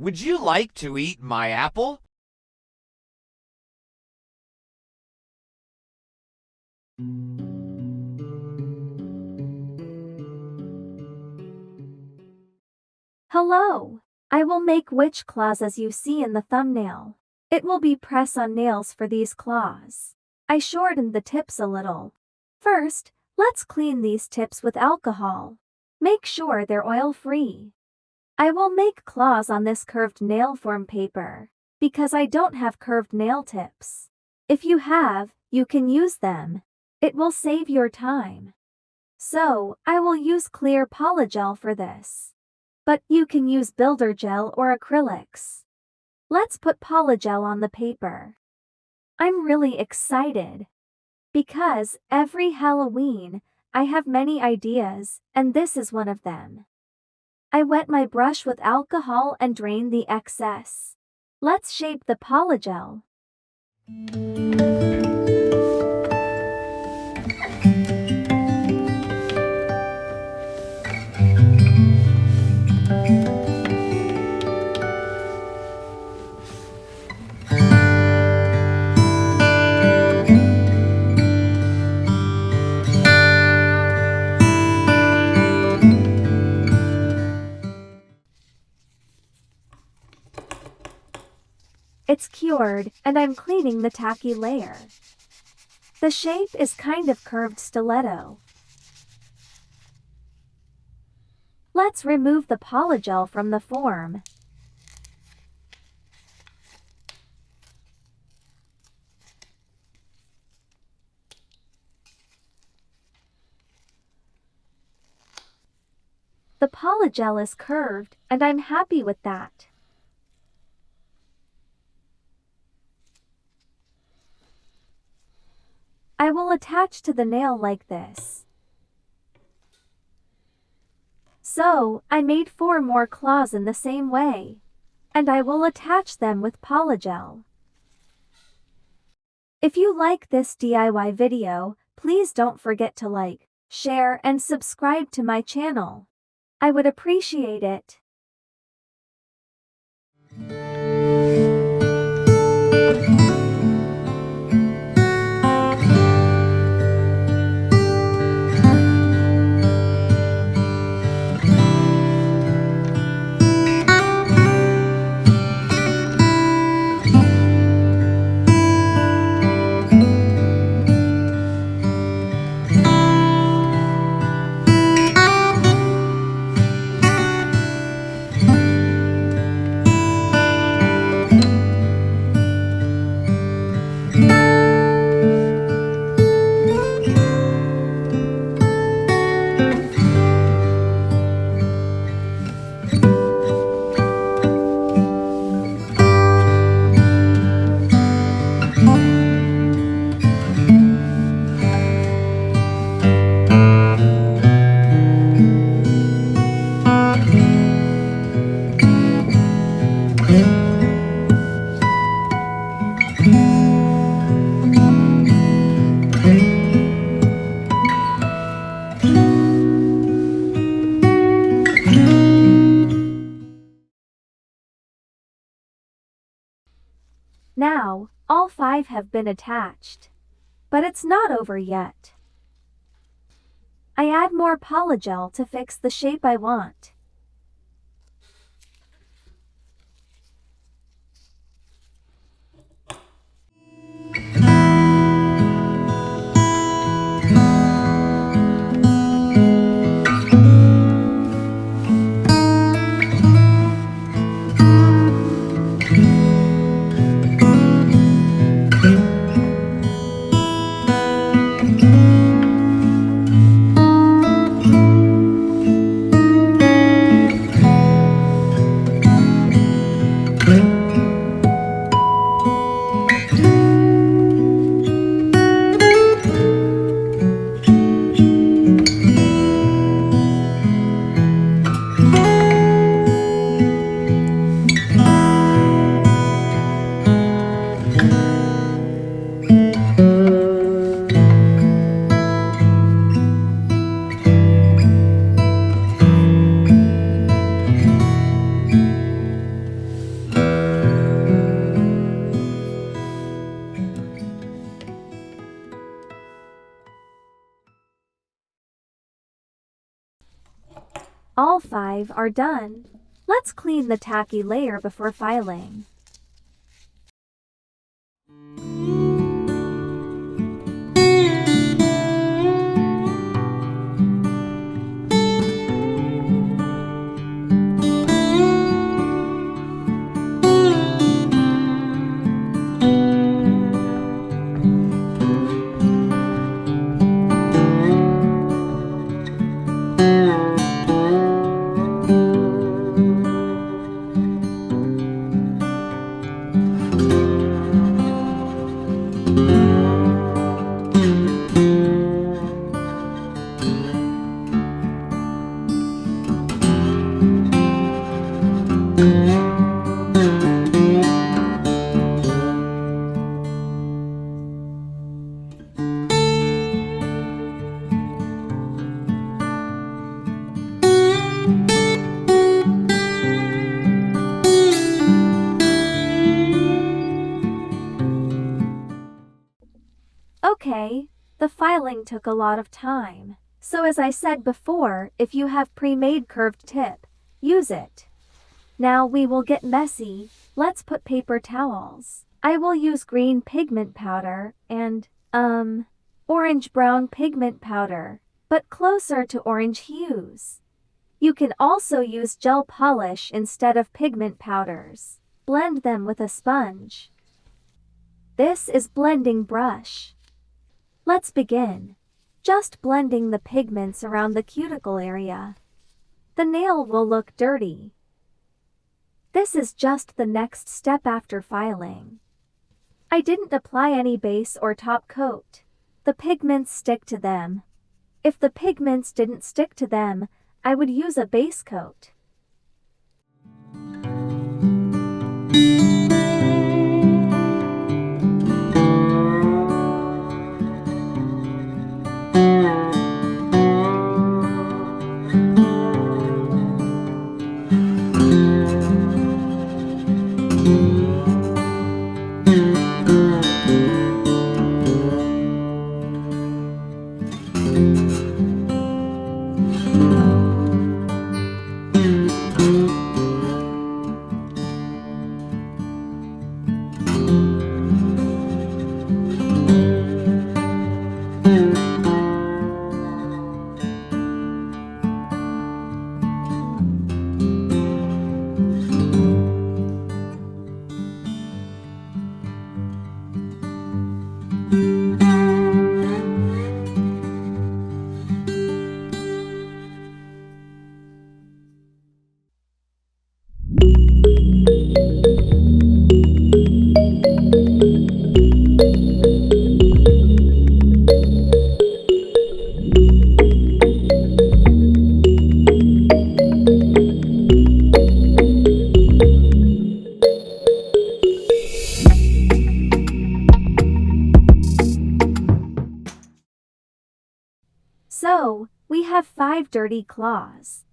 Would you like to eat my apple? Hello. I will make which claws as you see in the thumbnail. It will be press on nails for these claws. I shortened the tips a little. First, let's clean these tips with alcohol. Make sure they're oil-free. I will make claws on this curved nail form paper, because I don't have curved nail tips. If you have, you can use them. It will save your time. So, I will use clear polygel for this. But you can use builder gel or acrylics. Let's put polygel on the paper. I'm really excited. Because every Halloween, I have many ideas, and this is one of them. I wet my brush with alcohol and drain the excess. Let's shape the polygel. It's cured, and I'm cleaning the tacky layer. The shape is kind of curved stiletto. Let's remove the polygel from the form. The polygel is curved, and I'm happy with that. I will attach to the nail like this. So, I made 4 more claws in the same way. And I will attach them with polygel. If you like this DIY video, please don't forget to like, share, and subscribe to my channel. I would appreciate it. Now, all 5 have been attached. But it's not over yet. I add more polygel to fix the shape I want. 5 are done. Let's clean the tacky layer before filing. Okay, the filing took a lot of time. So as I said before, if you have pre-made curved tip, use it. Now we will get messy. Let's put paper towels. I will use green pigment powder and, orange-brown pigment powder, but closer to orange hues. You can also use gel polish instead of pigment powders. Blend them with a sponge. This is blending brush. Let's begin. Just blending the pigments around the cuticle area. The nail will look dirty. This is just the next step after filing. I didn't apply any base or top coat. The pigments stick to them. If the pigments didn't stick to them, I would use a base coat. So, we have 5 dirty claws.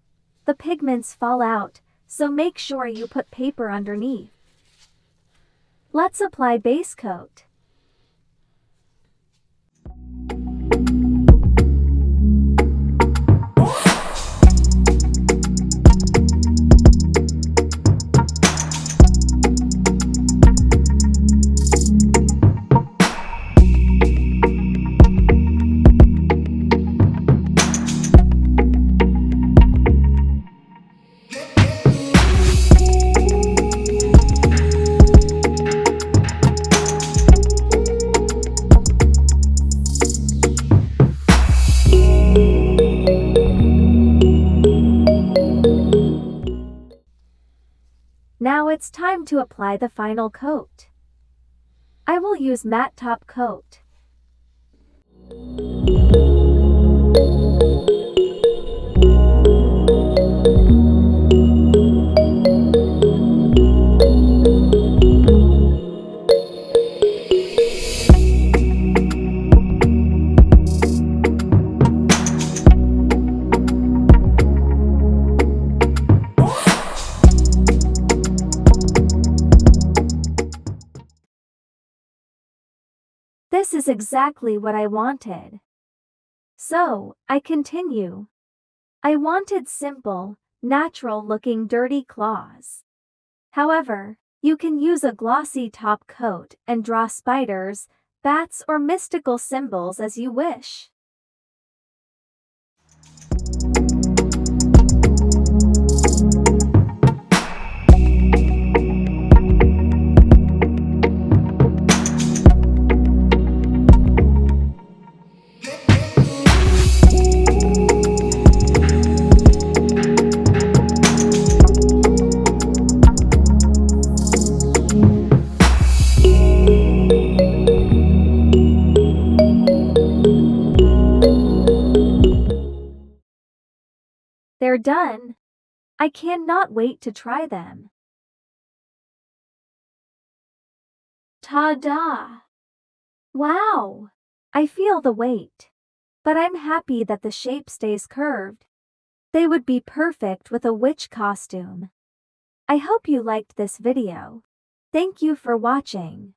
The pigments fall out, so make sure you put paper underneath. Let's apply base coat. Now it's time to apply the final coat. I will use matte top coat. This is exactly what I wanted. So, I continue. I wanted simple, natural-looking dirty claws. However, you can use a glossy top coat and draw spiders, bats, or mystical symbols as you wish. They're done. I cannot wait to try them. Ta-da! Wow! I feel the weight. But I'm happy that the shape stays curved. They would be perfect with a witch costume. I hope you liked this video. Thank you for watching.